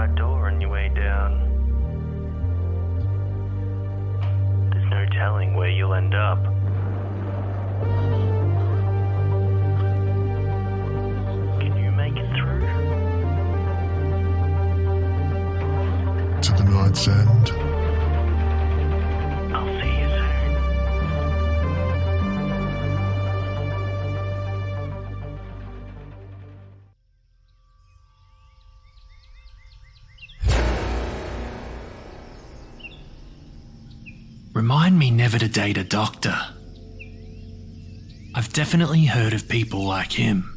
right door on your way down. There's no telling where you'll end up. Can you make it through? To the night's end. I'll see you soon. Remind me never to date a doctor. I've definitely heard of people like him.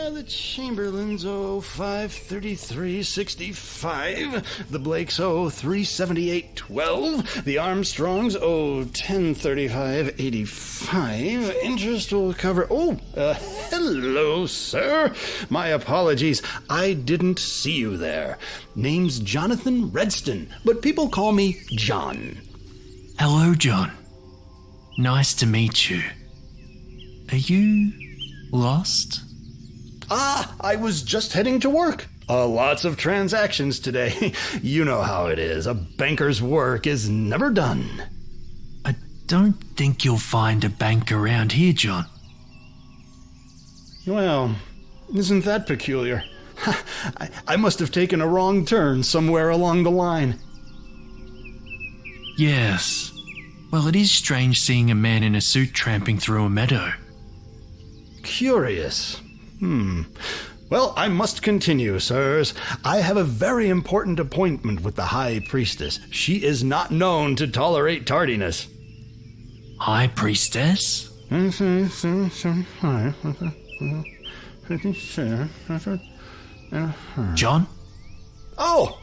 The Chamberlains 053365, the Blakes 037812, the Armstrongs 103585. Interest will cover. Hello, sir. My apologies. I didn't see you there. Name's Johnathan Redston, but people call me John. Hello, John. Nice to meet you. Are you lost? I was just heading to work. Lots of transactions today. You know how it is. A banker's work is never done. I don't think you'll find a bank around here, John. Well, isn't that peculiar? I must have taken a wrong turn somewhere along the line. Yes. Well, it is strange seeing a man in a suit tramping through a meadow. Curious. Well, I must continue, sirs. I have a very important appointment with the High Priestess. She is not known to tolerate tardiness. High Priestess? John? Oh,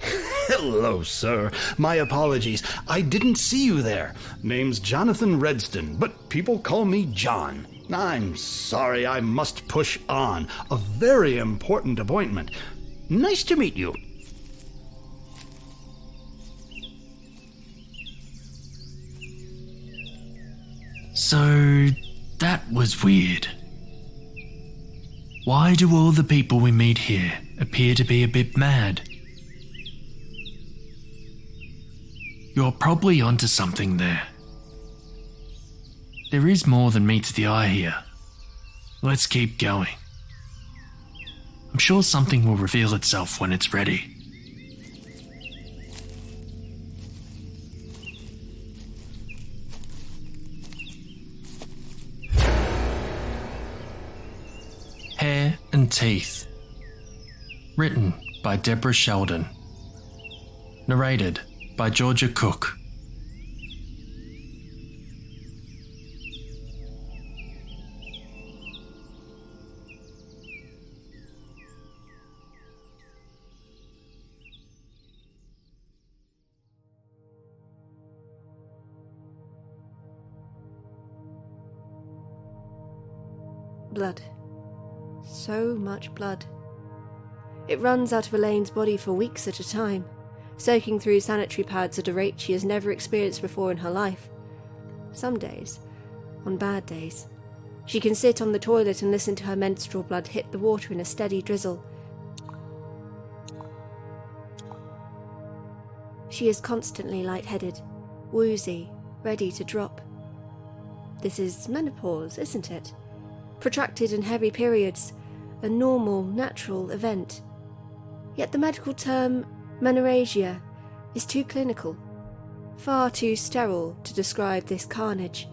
hello, sir. My apologies. I didn't see you there. Name's Johnathan Redston, but people call me John. I'm sorry, I must push on. A very important appointment. Nice to meet you. So, that was weird. Why do all the people we meet here appear to be a bit mad? You're probably onto something there. There is more than meets the eye here. Let's keep going. I'm sure something will reveal itself when it's ready. Hair and Teeth. Written by Deborah Sheldon. Narrated by Georgia Cook. Blood. So much blood. It runs out of Elaine's body for weeks at a time, soaking through sanitary pads at a rate she has never experienced before in her life. Some days, on bad days, she can sit on the toilet and listen to her menstrual blood hit the water in a steady drizzle. She is constantly lightheaded, woozy, ready to drop. This is menopause, isn't it? Protracted and heavy periods, a normal, natural event. Yet the medical term menorrhagia is too clinical, far too sterile to describe this carnage.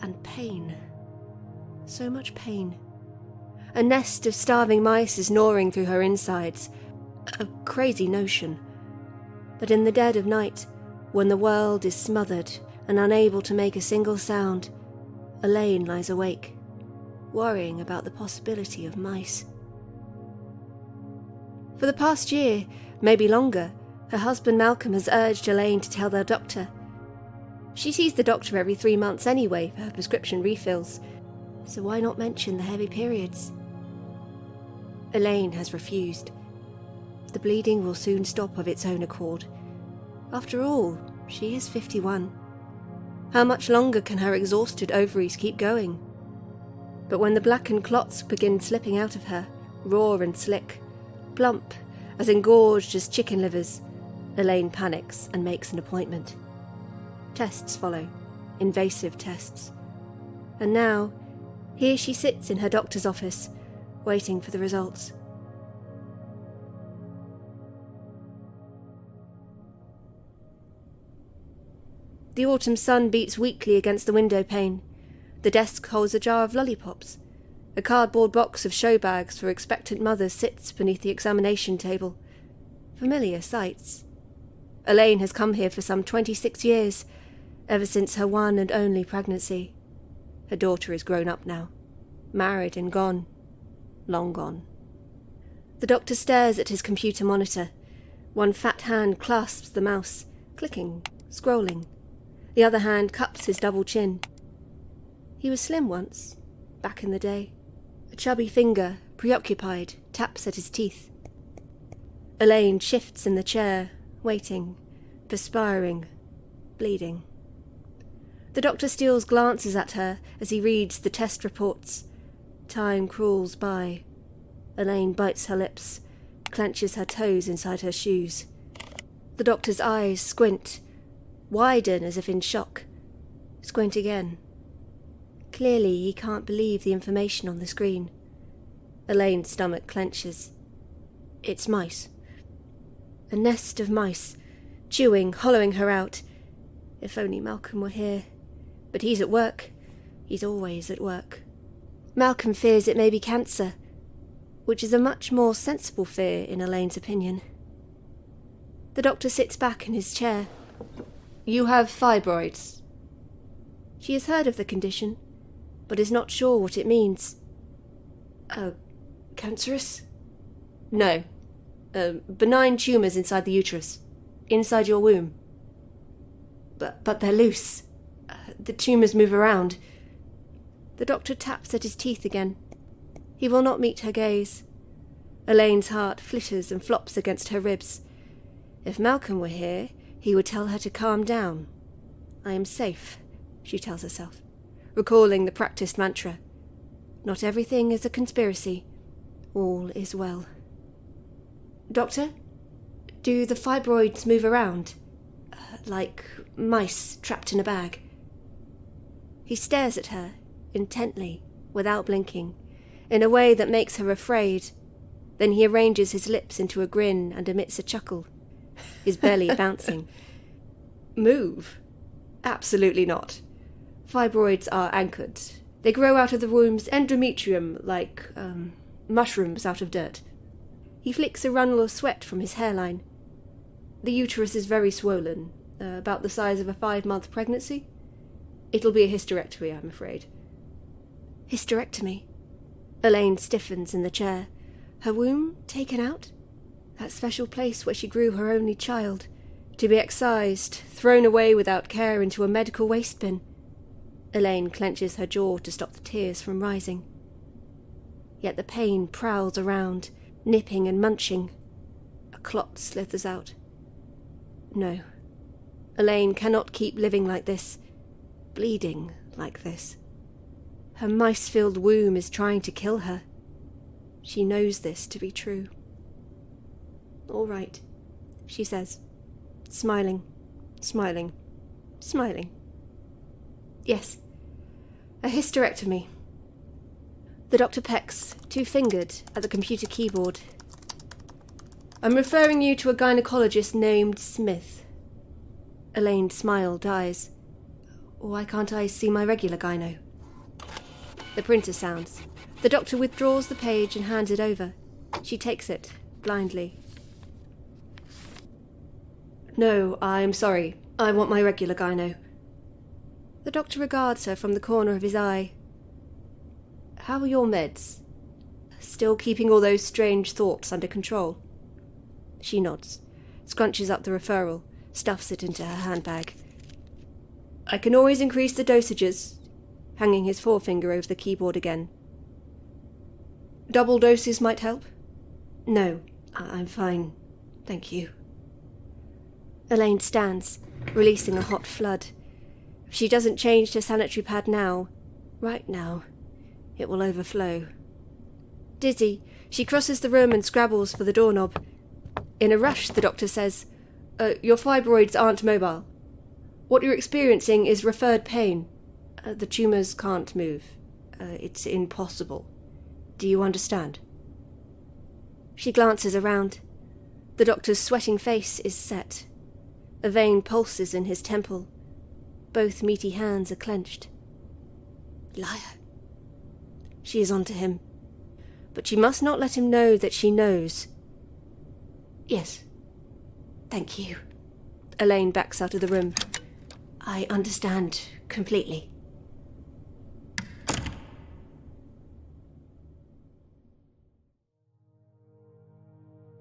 And pain. So much pain. A nest of starving mice is gnawing through her insides. A crazy notion. But in the dead of night, when the world is smothered and unable to make a single sound, Elaine lies awake, worrying about the possibility of mice. For the past year, maybe longer, her husband Malcolm has urged Elaine to tell their doctor. She sees the doctor every 3 months anyway for her prescription refills, so why not mention the heavy periods? Elaine has refused. The bleeding will soon stop of its own accord. After all, she is 51. How much longer can her exhausted ovaries keep going? But when the blackened clots begin slipping out of her, raw and slick, plump, as engorged as chicken livers, Elaine panics and makes an appointment. Tests follow, invasive tests. And now, here she sits in her doctor's office, waiting for the results. The autumn sun beats weakly against the window pane. The desk holds a jar of lollipops. A cardboard box of show bags for expectant mothers sits beneath the examination table. Familiar sights. Elaine has come here for some 26 years, ever since her one and only pregnancy. Her daughter is grown up now, married and gone, long gone. The doctor stares at his computer monitor. One fat hand clasps the mouse, clicking, scrolling. The other hand cups his double chin. He was slim once, back in the day. A chubby finger, preoccupied, taps at his teeth. Elaine shifts in the chair, waiting, perspiring, bleeding. The doctor steals glances at her as he reads the test reports. Time crawls by. Elaine bites her lips, clenches her toes inside her shoes. The doctor's eyes squint, widen as if in shock. Squint again. Clearly he can't believe the information on the screen. Elaine's stomach clenches. It's mice. A nest of mice, chewing, hollowing her out. If only Malcolm were here. But he's at work. He's always at work. Malcolm fears it may be cancer, which is a much more sensible fear in Elaine's opinion. The doctor sits back in his chair. You have fibroids. She has heard of the condition, but is not sure what it means. Cancerous? No. Benign tumours inside the uterus. Inside your womb. But they're loose. The tumours move around. The doctor taps at his teeth again. He will not meet her gaze. Elaine's heart flitters and flops against her ribs. If Malcolm were here, he would tell her to calm down. I am safe, she tells herself, recalling the practiced mantra. Not everything is a conspiracy. All is well. Doctor, do the fibroids move around? Like mice trapped in a bag? He stares at her, intently, without blinking, in a way that makes her afraid. Then he arranges his lips into a grin and emits a chuckle, his belly bouncing. Move? Absolutely not. Fibroids are anchored. They grow out of the womb's endometrium like, mushrooms out of dirt. He flicks a runnel of sweat from his hairline. The uterus is very swollen, about the size of a 5-month pregnancy. It'll be a hysterectomy, I'm afraid. Hysterectomy? Elaine stiffens in the chair. Her womb taken out? That special place where she grew her only child, to be excised, thrown away without care into a medical waste bin. Elaine clenches her jaw to stop the tears from rising. Yet the pain prowls around, nipping and munching. A clot slithers out. No. Elaine cannot keep living like this, bleeding like this. Her mice-filled womb is trying to kill her. She knows this to be true. All right, she says, smiling, smiling, smiling. Yes, a hysterectomy. The doctor pecks, two-fingered, at the computer keyboard. I'm referring you to a gynecologist named Smith. Elaine's smile dies. Why can't I see my regular gyno? The printer sounds. The doctor withdraws the page and hands it over. She takes it, blindly. No, I'm sorry. I want my regular gyno. The doctor regards her from the corner of his eye. How are your meds? Still keeping all those strange thoughts under control? She nods, scrunches up the referral, stuffs it into her handbag. I can always increase the dosages, hanging his forefinger over the keyboard again. Double doses might help? No, I'm fine, thank you. Elaine stands, releasing a hot flood. If she doesn't change her sanitary pad now, right now, It will overflow. Dizzy, she crosses the room and scrabbles for the doorknob. In a rush, the doctor says, Your fibroids aren't mobile. What you're experiencing is referred pain. The tumours can't move. It's impossible. Do you understand? She glances around. The doctor's sweating face is set. A vein pulses in his temple. Both meaty hands are clenched. Liar. She is onto him. But she must not let him know that she knows. Yes. Thank you. Elaine backs out of the room. I understand completely.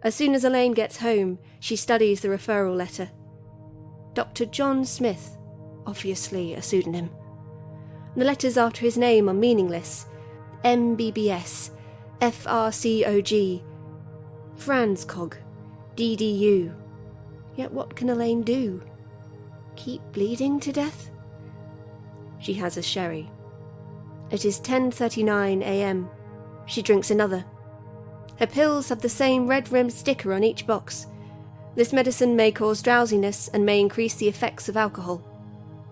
As soon as Elaine gets home, she studies the referral letter. Dr. John Smith, obviously a pseudonym. The letters after his name are meaningless. MBBS, FRCOG, Franskog, DDU. Yet what can Elaine do? Keep bleeding to death? She has a sherry. It is 10:39 a.m. She drinks another. Her pills have the same red-rimmed sticker on each box. This medicine may cause drowsiness and may increase the effects of alcohol.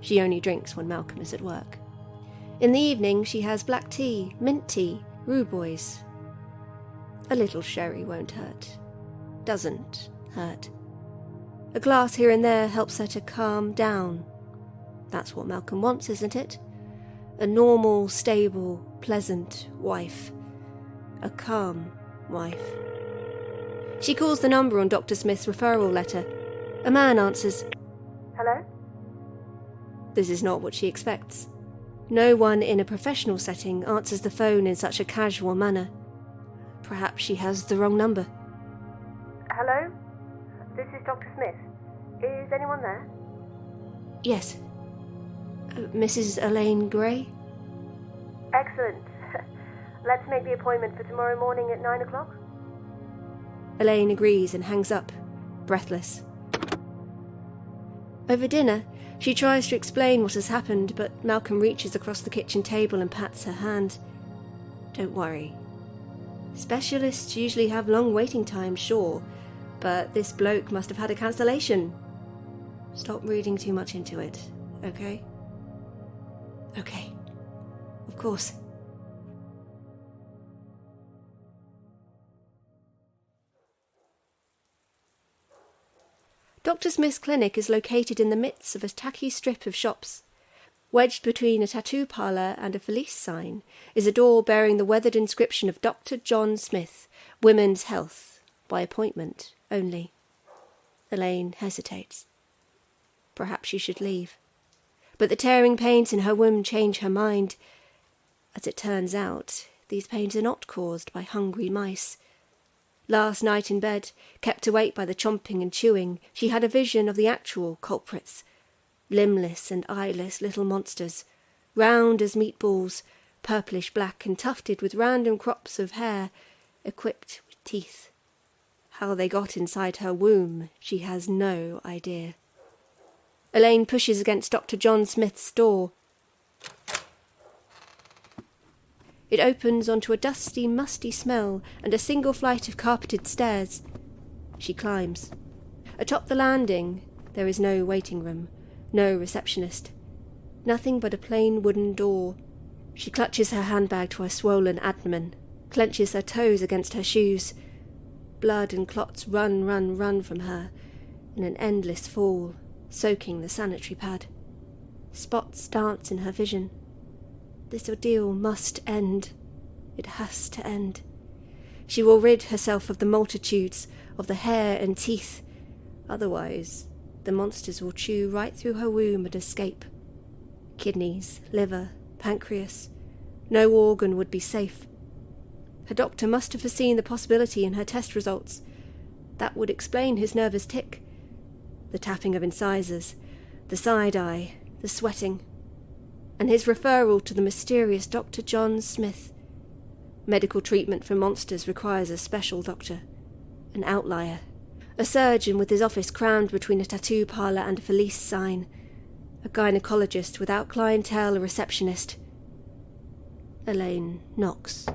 She only drinks when Malcolm is at work. In the evening, she has black tea, mint tea, rhubois. A little sherry won't hurt. Doesn't hurt. A glass here and there helps her to calm down. That's what Malcolm wants, isn't it? A normal, stable, pleasant wife. A calm wife. She calls the number on Dr. Smith's referral letter. A man answers. Hello? This is not what she expects. No one in a professional setting answers the phone in such a casual manner. Perhaps she has the wrong number. Hello? This is Dr. Smith. Is anyone there? Yes. Mrs. Elaine Gray? Excellent. Let's make the appointment for tomorrow morning at 9 o'clock. Elaine agrees and hangs up, breathless. Over dinner, she tries to explain what has happened, but Malcolm reaches across the kitchen table and pats her hand. Don't worry. Specialists usually have long waiting times, sure, but this bloke must have had a cancellation. Stop reading too much into it, okay? Okay. Of course. Dr. Smith's clinic is located in the midst of a tacky strip of shops. Wedged between a tattoo parlour and a Felice sign is a door bearing the weathered inscription of Dr. John Smith, Women's Health, by appointment only. Elaine hesitates. Perhaps she should leave. But the tearing pains in her womb change her mind. As it turns out, these pains are not caused by hungry mice. Last night in bed, kept awake by the chomping and chewing, she had a vision of the actual culprits. Limbless and eyeless little monsters, round as meatballs, purplish black and tufted with random crops of hair, equipped with teeth. How they got inside her womb, she has no idea. Elaine pushes against Dr. John Smith's door. It opens onto a dusty, musty smell and a single flight of carpeted stairs. She climbs. Atop the landing, there is no waiting room, no receptionist. Nothing but a plain wooden door. She clutches her handbag to her swollen abdomen, clenches her toes against her shoes. Blood and clots run from her in an endless fall, soaking the sanitary pad. Spots dance in her vision. This ordeal must end. It has to end. She will rid herself of the multitudes, of the hair and teeth. Otherwise, the monsters will chew right through her womb and escape. Kidneys, liver, pancreas. No organ would be safe. Her doctor must have foreseen the possibility in her test results. That would explain his nervous tic. The tapping of incisors, the side eye, the sweating, and his referral to the mysterious Dr. John Smith. Medical treatment for monsters requires a special doctor, an outlier, a surgeon with his office crammed between a tattoo parlour and a Felice sign, a gynecologist without clientele, a receptionist. Elaine knocks.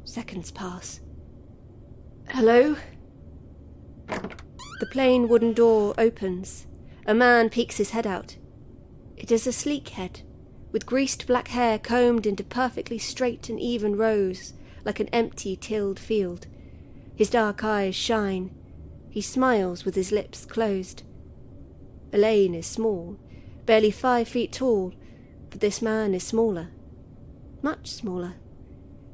Seconds pass. Hello? The plain wooden door opens. A man peeks his head out. It is a sleek head, with greased black hair combed into perfectly straight and even rows, like an empty tilled field. His dark eyes shine. He smiles with his lips closed. Elaine is small, barely 5 feet tall, but this man is smaller. Much smaller.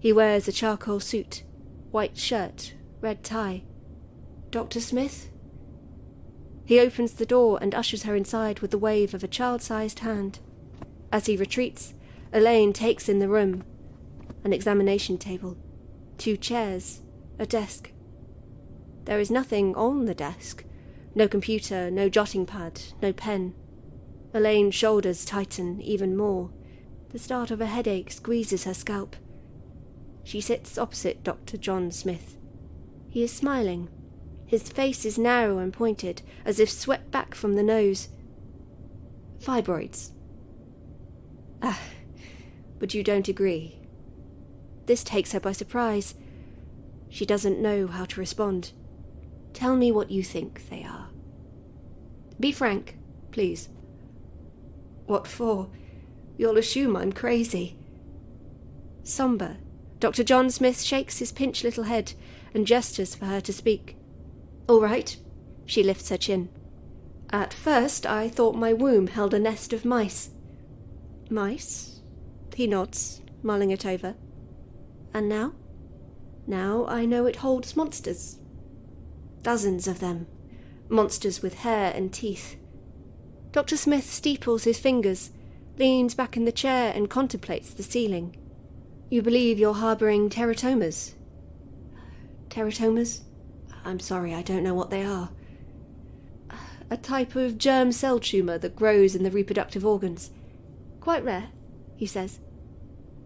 He wears a charcoal suit, white shirt, red tie. Dr. Smith? He opens the door and ushers her inside with the wave of a child-sized hand. As he retreats, Elaine takes in the room. An examination table, 2 chairs, a desk. There is nothing on the desk. No computer, no jotting pad, no pen. Elaine's shoulders tighten even more. The start of a headache squeezes her scalp. She sits opposite Dr. John Smith. He is smiling. His face is narrow and pointed, as if swept back from the nose. Fibroids. But you don't agree. This takes her by surprise. She doesn't know how to respond. Tell me what you think they are. Be frank, please. What for? You'll assume I'm crazy. Somber, Dr. John Smith shakes his pinched little head and gestures for her to speak. All right, she lifts her chin. At first I thought my womb held a nest of mice. Mice? He nods, mulling it over. And now? Now I know it holds monsters. Dozens of them. Monsters with hair and teeth. Dr. Smith steeples his fingers, leans back in the chair and contemplates the ceiling. You believe you're harbouring teratomas? Teratomas? I'm sorry, I don't know what they are. A type of germ cell tumour that grows in the reproductive organs. Quite rare, he says,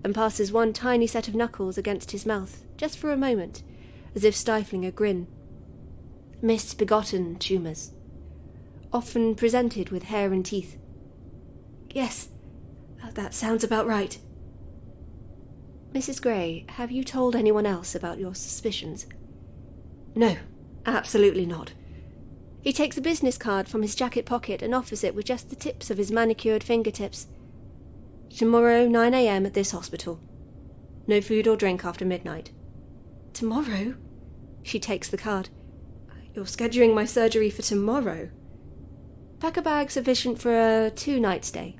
and passes one tiny set of knuckles against his mouth, just for a moment, as if stifling a grin. Misbegotten tumours. Often presented with hair and teeth. Yes, that sounds about right. Mrs. Gray, have you told anyone else about your suspicions? No, absolutely not. He takes a business card from his jacket pocket and offers it with just the tips of his manicured fingertips. Tomorrow, 9 a.m. at this hospital. No food or drink after midnight. Tomorrow? She takes the card. You're scheduling my surgery for tomorrow. Pack a bag sufficient for a 2-night stay.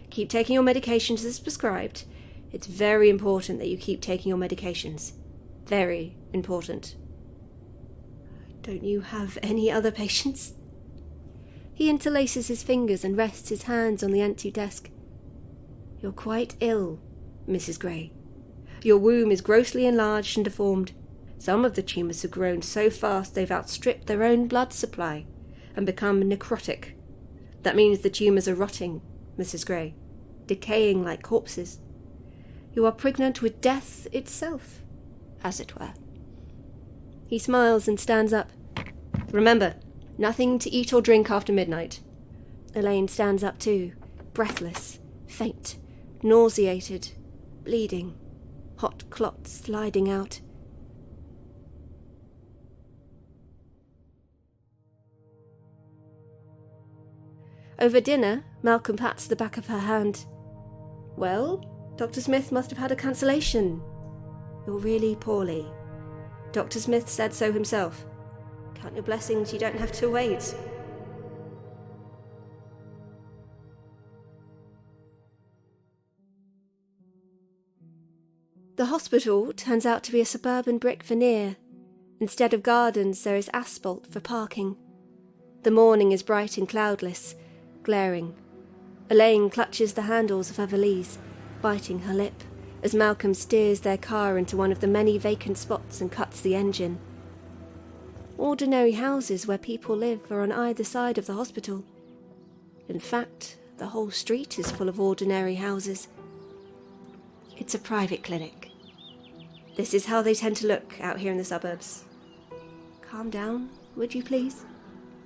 Keep taking your medications as prescribed. It's very important that you keep taking your medications. Very important. Don't you have any other patients? He interlaces his fingers and rests his hands on the empty desk. You're quite ill, Mrs. Gray. Your womb is grossly enlarged and deformed. Some of the tumours have grown so fast they've outstripped their own blood supply and become necrotic. That means the tumours are rotting, Mrs. Gray, decaying like corpses. You are pregnant with death itself, as it were. He smiles and stands up. Remember, nothing to eat or drink after midnight. Elaine stands up too, breathless, faint, nauseated, bleeding, hot clots sliding out. Over dinner, Malcolm pats the back of her hand. Well, Dr. Smith must have had a cancellation. You're really poorly. Dr. Smith said so himself. Count your blessings you don't have to wait. The hospital turns out to be a suburban brick veneer. Instead of gardens, there is asphalt for parking. The morning is bright and cloudless, glaring. Elaine clutches the handles of her valise, biting her lip, as Malcolm steers their car into one of the many vacant spots and cuts the engine. Ordinary houses where people live are on either side of the hospital. In fact, the whole street is full of ordinary houses. It's a private clinic. This is how they tend to look out here in the suburbs. Calm down, would you please?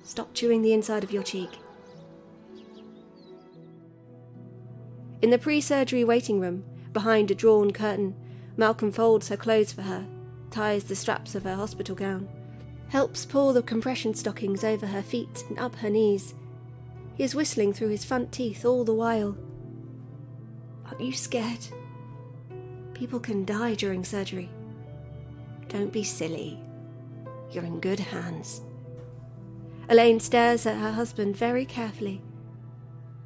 Stop chewing the inside of your cheek. In the pre-surgery waiting room, behind a drawn curtain, Malcolm folds her clothes for her, ties the straps of her hospital gown, helps pull the compression stockings over her feet and up her knees. He is whistling through his front teeth all the while. Aren't you scared? People can die during surgery. Don't be silly. You're in good hands. Elaine stares at her husband very carefully.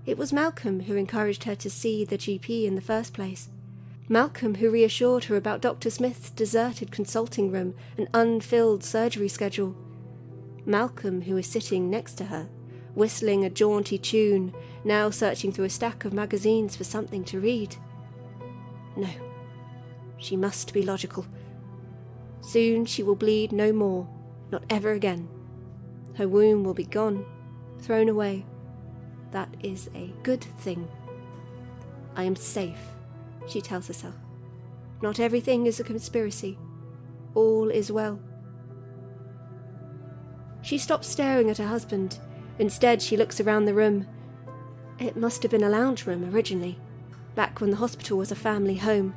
It was Malcolm who encouraged her to see the GP in the first place. Malcolm who reassured her about Dr. Smith's deserted consulting room and unfilled surgery schedule. Malcolm who is sitting next to her, whistling a jaunty tune, now searching through a stack of magazines for something to read. No, she must be logical. Soon she will bleed no more, not ever again. Her womb will be gone, thrown away. That is a good thing. I am safe, she tells herself. Not everything is a conspiracy. All is well. She stops staring at her husband. Instead, she looks around the room. It must have been a lounge room originally, back when the hospital was a family home.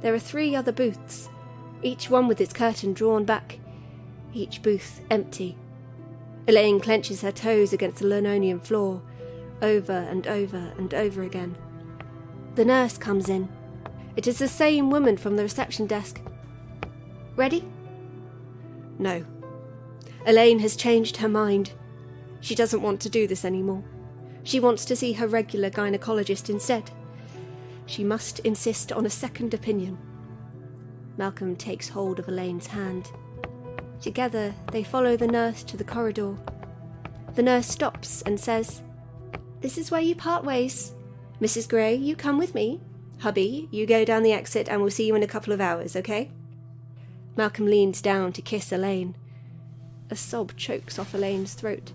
There are 3 other booths, each one with its curtain drawn back, each booth empty. Elaine clenches her toes against the linoleum floor, over and over and over again. The nurse comes in. It is the same woman from the reception desk. Ready? No. Elaine has changed her mind. She doesn't want to do this anymore. She wants to see her regular gynecologist instead. She must insist on a second opinion. Malcolm takes hold of Elaine's hand. Together, they follow the nurse to the corridor. The nurse stops and says, "This is where you part ways. Mrs. Gray, you come with me. Hubby, you go down the exit and we'll see you in a couple of hours, okay?" Malcolm leans down to kiss Elaine. A sob chokes off Elaine's throat.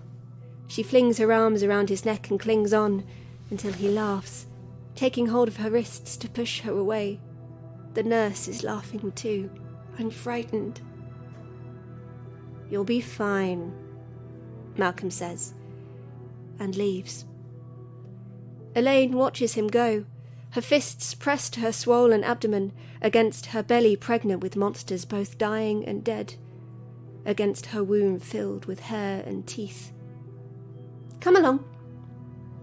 She flings her arms around his neck and clings on until he laughs, taking hold of her wrists to push her away. The nurse is laughing too. I'm frightened. "You'll be fine," Malcolm says, and leaves. Elaine watches him go, her fists pressed to her swollen abdomen, against her belly pregnant with monsters both dying and dead, against her womb filled with hair and teeth. "Come along,"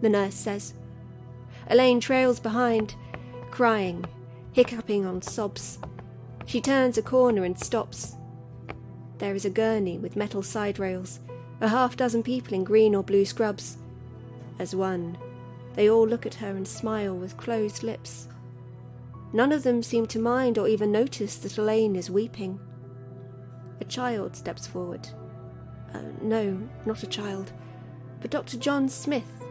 the nurse says. Elaine trails behind, crying, hiccuping on sobs. She turns a corner and stops. There is a gurney with metal side rails, a half-dozen people in green or blue scrubs. As one, they all look at her and smile with closed lips. None of them seem to mind or even notice that Elaine is weeping. A child steps forward. No, not a child, but Dr. John Smith.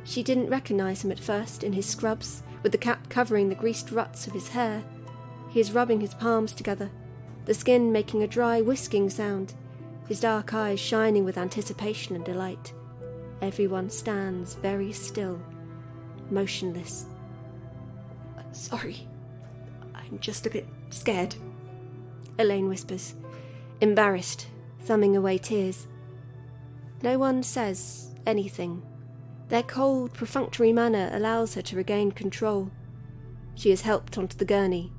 She didn't recognize him at first in his scrubs, with the cap covering the greased ruts of his hair. He is rubbing his palms together, the skin making a dry whisking sound, his dark eyes shining with anticipation and delight. Everyone stands very still, motionless. "Sorry, I'm just a bit scared," Elaine whispers, embarrassed, thumbing away tears. No one says anything. Their cold, perfunctory manner allows her to regain control. She is helped onto the gurney.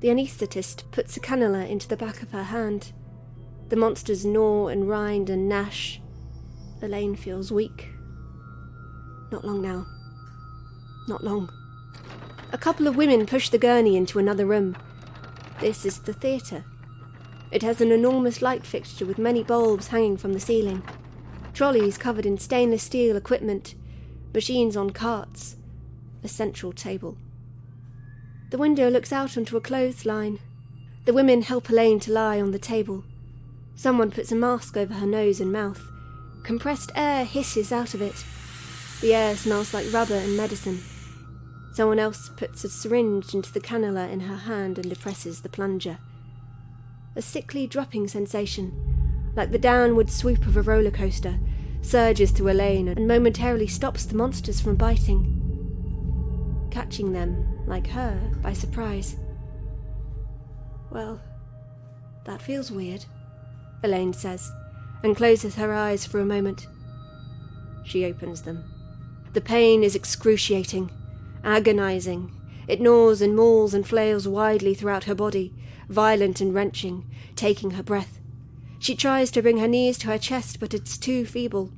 The anaesthetist puts a cannula into the back of her hand. The monsters gnaw and rind and gnash. Elaine feels weak. Not long now. Not long. A couple of women push the gurney into another room. This is the theatre. It has an enormous light fixture with many bulbs hanging from the ceiling. Trolleys covered in stainless steel equipment, machines on carts, a central table. The window looks out onto a clothesline. The women help Elaine to lie on the table. Someone puts a mask over her nose and mouth. Compressed air hisses out of it. The air smells like rubber and medicine. Someone else puts a syringe into the cannula in her hand and depresses the plunger. A sickly dropping sensation, like the downward swoop of a roller coaster, surges through Elaine and momentarily stops the monsters from biting, catching them, like her, by surprise. "Well, that feels weird," Elaine says, and closes her eyes for a moment. She opens them. The pain is excruciating, agonizing. It gnaws and mauls and flails widely throughout her body, violent and wrenching, taking her breath. She tries to bring her knees to her chest, but it's too feeble.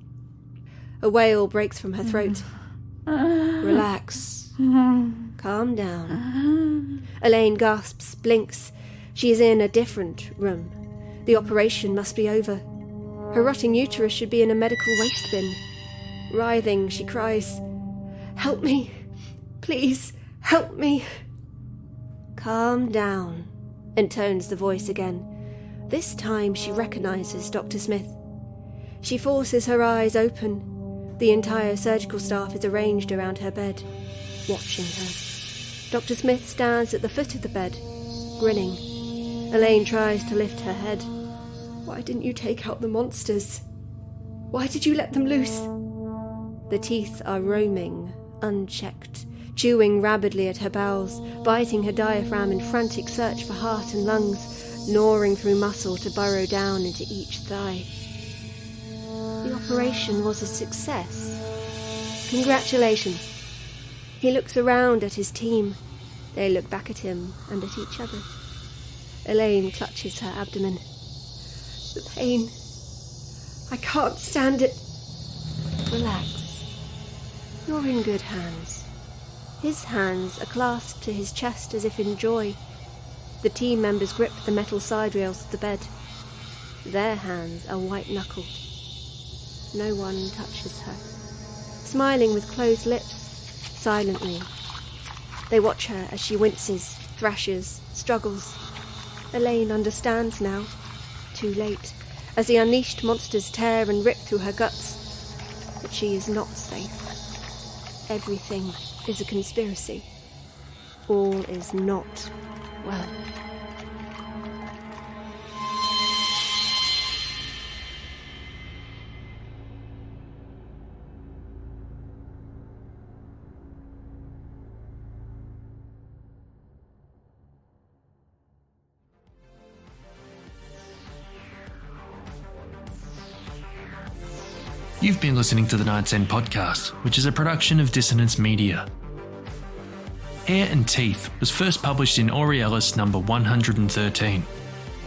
A wail breaks from her throat. Relax. Calm down. Elaine gasps, blinks. She is in a different room. The operation must be over. Her rotting uterus should be in a medical waste bin. Writhing, she cries, "Help me! Please, help me!" "Calm down," intones the voice again. This time she recognizes Dr. Smith. She forces her eyes open. The entire surgical staff is arranged around her bed, watching her. Dr. Smith stands at the foot of the bed, grinning. Elaine tries to lift her head. "Why didn't you take out the monsters? Why did you let them loose?" The teeth are roaming, unchecked, chewing rabidly at her bowels, biting her diaphragm in frantic search for heart and lungs, gnawing through muscle to burrow down into each thigh. The operation was a success. Congratulations. He looks around at his team. They look back at him and at each other. Elaine clutches her abdomen. "The pain. I can't stand it." "Relax. You're in good hands." His hands are clasped to his chest as if in joy. The team members grip the metal side rails of the bed. Their hands are white-knuckled. No one touches her. Smiling with closed lips, silently. They watch her as she winces, thrashes, struggles. Elaine understands now. Too late, as the unleashed monsters tear and rip through her guts. But she is not safe. Everything is a conspiracy. All is not well. You've been listening to the Night's End podcast, which is a production of Dissonance Media. Hair and Teeth was first published in Aurealis number 113,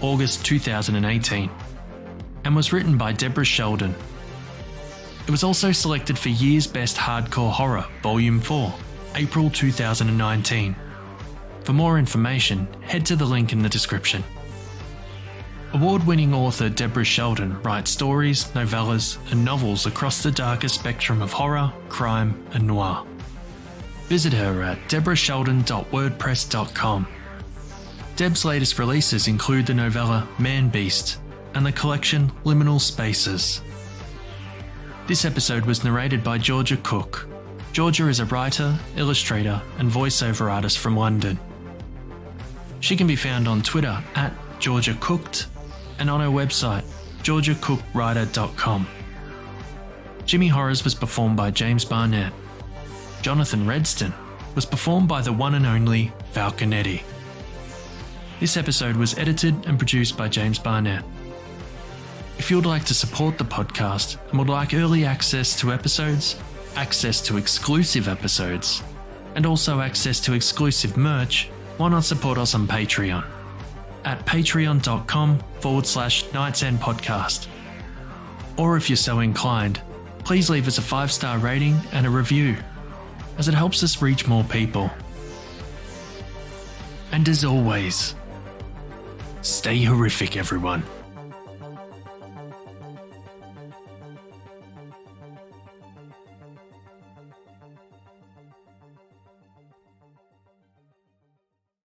August 2018, and was written by Deborah Sheldon. It was also selected for Year's Best Hardcore Horror, Volume 4, April 2019. For more information, head to the link in the description. Award-winning author Deborah Sheldon writes stories, novellas, and novels across the darker spectrum of horror, crime, and noir. Visit her at deborahsheldon.wordpress.com. Deb's latest releases include the novella Man Beast and the collection Liminal Spaces. This episode was narrated by Georgia Cook. Georgia is a writer, illustrator, and voiceover artist from London. She can be found on Twitter at Georgia Cooked and on her website, georgiacookWriter.com. Jimmy Horrors was performed by James Barnett. Johnathan Redston was performed by the one and only Falconetti. This episode was edited and produced by James Barnett. If you would like to support the podcast and would like early access to episodes, access to exclusive episodes, and also access to exclusive merch, why not support us on Patreon at patreon.com/nightsendpodcast. Or if you're so inclined, please leave us a 5-star rating and a review, as it helps us reach more people. And as always, stay horrific, everyone.